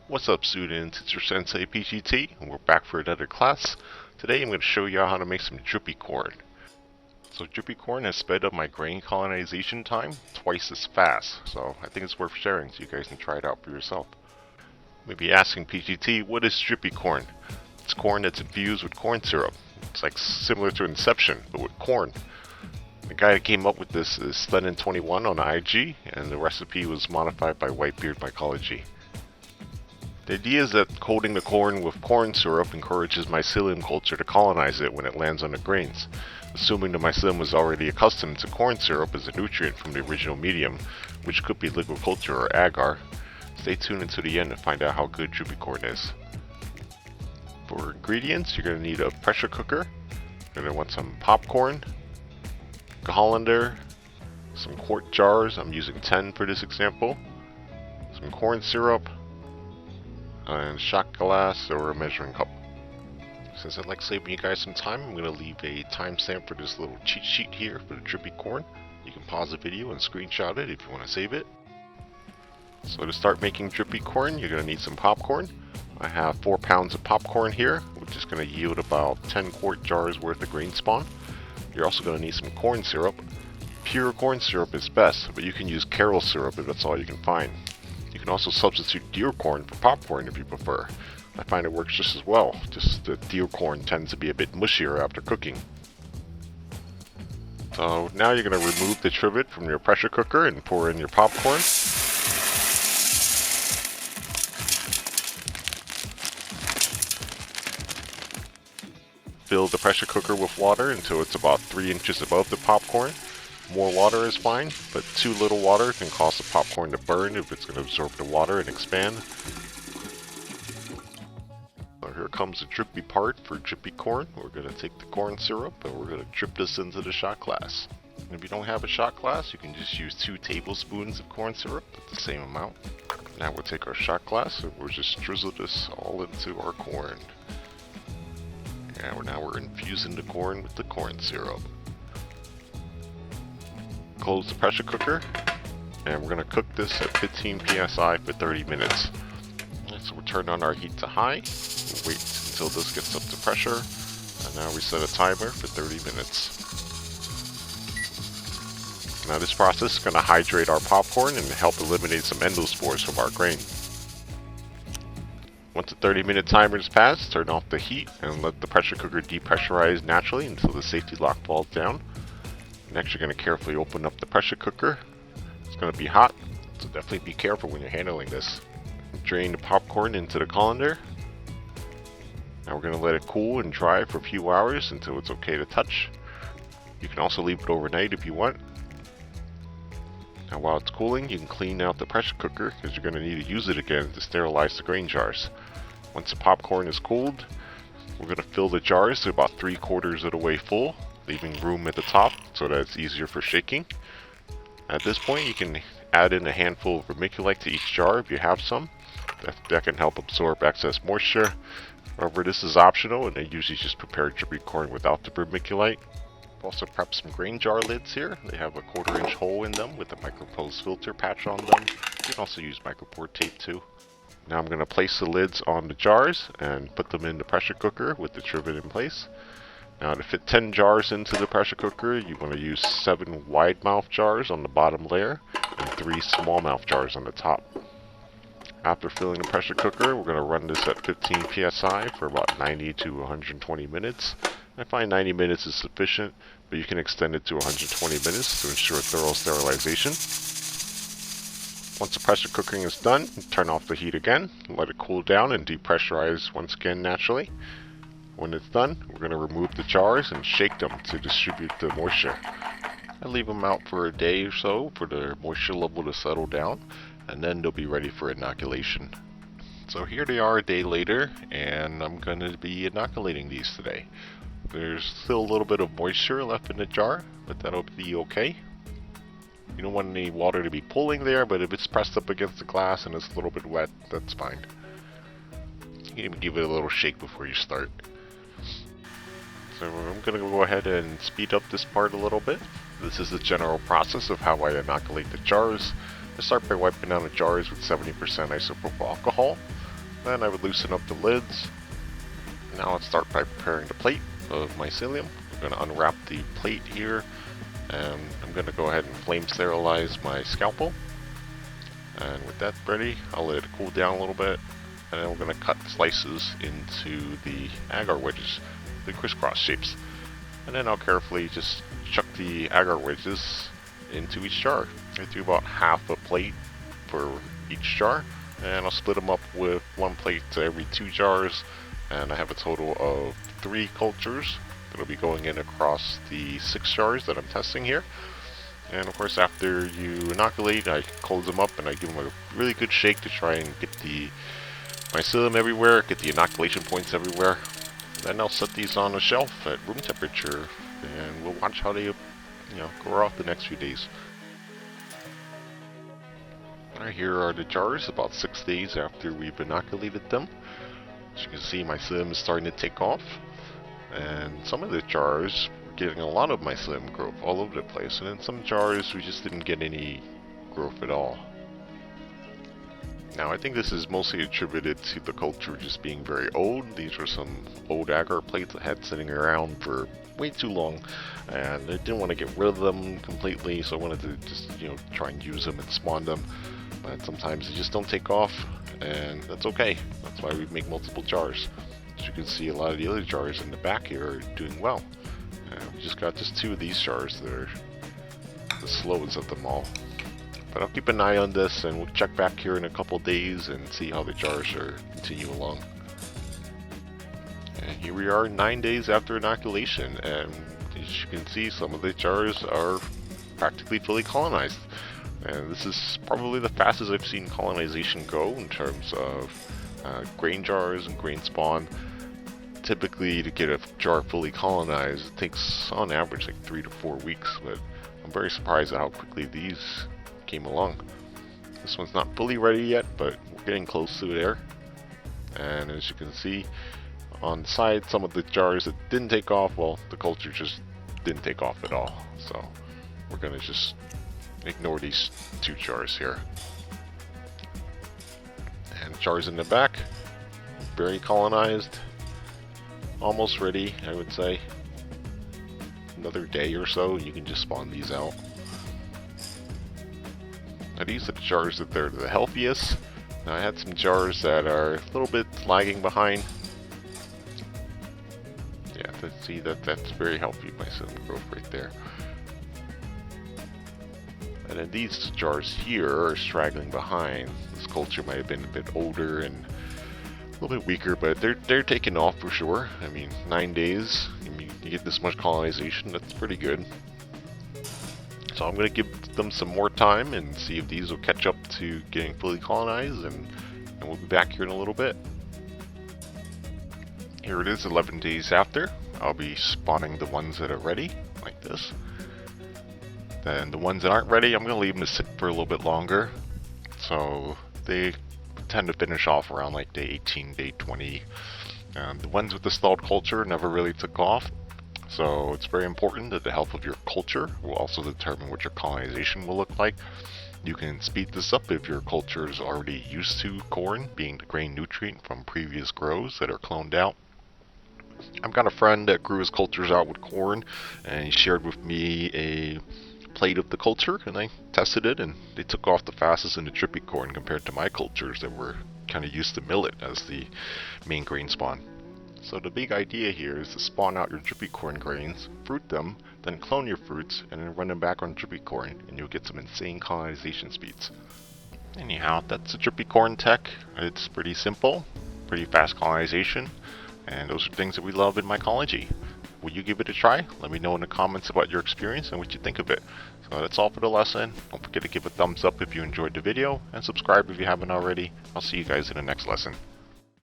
What's up, students? It's your sensei PGT, and we're back for another class. Today I'm going to show you how to make some drippy corn. So drippy corn has sped up my grain colonization time twice as fast, so I think it's worth sharing so you guys can try it out for yourself. You may be asking PGT, what is drippy corn? It's corn that's infused with corn syrup. It's like similar to Inception, but with corn. The guy that came up with this is Lennon21 on IG, and the recipe was modified by Whitebeard Mycology. The idea is that coating the corn with corn syrup encourages mycelium culture to colonize it when it lands on the grains. Assuming the mycelium was already accustomed to corn syrup as a nutrient from the original medium, which could be liquid culture or agar. Stay tuned until the end to find out how good drippy corn is. For ingredients, you're going to need a pressure cooker. You're going to want some popcorn, colander, some quart jars, I'm using 10 for this example, some corn syrup, and shot glass or a measuring cup. Since I'd like saving you guys some time, I'm going to leave a timestamp for this little cheat sheet here for the drippy corn. You can pause the video and screenshot it if you want to save it. So to start making drippy corn, you're going to need some popcorn. I have 4 pounds of popcorn here, which is going to yield about 10 quart jars worth of grain spawn. You're also going to need some corn syrup. Pure corn syrup is best, but you can use Carol syrup if that's all you can find. You can also substitute deer corn for popcorn if you prefer. I find it works just as well, just the deer corn tends to be a bit mushier after cooking. So now you're going to remove the trivet from your pressure cooker and pour in your popcorn. Fill the pressure cooker with water until it's about 3 inches above the popcorn. More water is fine, but too little water can cause the popcorn to burn if it's going to absorb the water and expand. So here comes the drippy part for drippy corn. We're going to take the corn syrup and we're going to drip this into the shot glass. And if you don't have a shot glass, you can just use 2 tablespoons of corn syrup at the same amount. Now we'll take our shot glass and we'll just drizzle this all into our corn. And now we're infusing the corn with the corn syrup. Close the pressure cooker, and we're going to cook this at 15 psi for 30 minutes. So we'll turn on our heat to high, we'll wait until this gets up to pressure, and now we set a timer for 30 minutes. Now this process is going to hydrate our popcorn and help eliminate some endospores from our grain. Once the 30-minute timer is passed, turn off the heat and let the pressure cooker depressurize naturally until the safety lock falls down. Next, you're going to carefully open up the pressure cooker. It's going to be hot, so definitely be careful when you're handling this. Drain the popcorn into the colander. Now we're going to let it cool and dry for a few hours until it's okay to touch. You can also leave it overnight if you want. Now while it's cooling, you can clean out the pressure cooker because you're going to need to use it again to sterilize the grain jars. Once the popcorn is cooled, we're going to fill the jars to about 3/4 of the way full, leaving room at the top so that it's easier for shaking. At this point, you can add in a handful of vermiculite to each jar if you have some. That can help absorb excess moisture. However, this is optional, and I usually just prepare drippy corn without the vermiculite. I've also prepped some grain jar lids here. They have a 1/4-inch hole in them with a micropose filter patch on them. You can also use micropore tape too. Now I'm going to place the lids on the jars and put them in the pressure cooker with the trivet in place. Now to fit 10 jars into the pressure cooker, you want to use 7 wide mouth jars on the bottom layer and 3 small mouth jars on the top. After filling the pressure cooker, we're going to run this at 15 psi for about 90 to 120 minutes. I find 90 minutes is sufficient, but you can extend it to 120 minutes to ensure thorough sterilization. Once the pressure cooking is done, turn off the heat again, let it cool down and depressurize once again naturally. When it's done, we're going to remove the jars and shake them to distribute the moisture. I leave them out for a day or so for the moisture level to settle down, and then they'll be ready for inoculation. So here they are a day later, and I'm going to be inoculating these today. There's still a little bit of moisture left in the jar, but that'll be okay. You don't want any water to be pooling there, but if it's pressed up against the glass and it's a little bit wet, that's fine. You can even give it a little shake before you start. So I'm going to go ahead and speed up this part a little bit. This is the general process of how I inoculate the jars. I start by wiping down the jars with 70% isopropyl alcohol. Then I would loosen up the lids. Now let's start by preparing the plate of mycelium. I'm going to unwrap the plate here, and I'm going to go ahead and flame sterilize my scalpel. And with that ready, I'll let it cool down a little bit, and then we're going to cut slices into the agar wedges, the crisscross shapes. And then I'll carefully just chuck the agar wedges into each jar. I do about half a plate for each jar, and I'll split them up with one plate to every 2 jars, and I have a total of 3 cultures that will be going in across the 6 jars that I'm testing here. And of course, after you inoculate, I close them up and I give them a really good shake to try and get the mycelium everywhere, get the inoculation points everywhere. Then I'll set these on a shelf at room temperature, and we'll watch how they grow off the next few days. Alright, here are the jars about 6 days after we've inoculated them. As you can see, mycelium is starting to take off, and some of the jars we're getting a lot of mycelium growth all over the place, and in some jars we just didn't get any growth at all. Now I think this is mostly attributed to the culture just being very old. These were some old agar plates that had sitting around for way too long, and I didn't want to get rid of them completely, so I wanted to just try and use them and spawn them. But sometimes they just don't take off, and that's okay. That's why we make multiple jars. As you can see, a lot of the other jars in the back here are doing well. We just got just 2 of these jars that are the slowest of them all. But I'll keep an eye on this, and we'll check back here in a couple days and see how the jars are continue along. And here we are 9 days after inoculation, and as you can see, some of the jars are practically fully colonized. And this is probably the fastest I've seen colonization go in terms of grain jars and grain spawn. Typically, to get a jar fully colonized, it takes on average like 3 to 4 weeks, but I'm very surprised at how quickly these came along. This one's not fully ready yet, but we're getting close to there. And as you can see on the side, some of the jars that didn't take off, well, the culture just didn't take off at all. So we're gonna just ignore these 2 jars here. And jars in the back, very colonized, almost ready, I would say. Another day or so, you can just spawn these out. Now these are the jars that they're the healthiest. Now I had some jars that are a little bit lagging behind. Yeah, see that's very healthy mycelium growth right there. And then these jars here are straggling behind. This culture might have been a bit older and a little bit weaker, but they're taking off for sure. I mean, 9 days, you get this much colonization, that's pretty good. So I'm going to give them some more time and see if these will catch up to getting fully colonized, and we'll be back here in a little bit. Here it is 11 days after. I'll be spawning the ones that are ready, like this. Then the ones that aren't ready, I'm going to leave them to sit for a little bit longer. So they tend to finish off around like day 18, day 20. The ones with the stalled culture never really took off. So it's very important that the health of your culture will also determine what your colonization will look like. You can speed this up if your culture is already used to corn, being the grain nutrient from previous grows that are cloned out. I've got a friend that grew his cultures out with corn, and he shared with me a plate of the culture, and I tested it, and they took off the fastest in the Drippy corn compared to my cultures that were kind of used to millet as the main grain spawn. So the big idea here is to spawn out your Drippy corn grains, fruit them, then clone your fruits, and then run them back on Drippy corn, and you'll get some insane colonization speeds. Anyhow, that's the Drippy corn tech. It's pretty simple, pretty fast colonization, and those are things that we love in mycology. Will you give it a try? Let me know in the comments about your experience and what you think of it. So that's all for the lesson. Don't forget to give a thumbs up if you enjoyed the video, and subscribe if you haven't already. I'll see you guys in the next lesson.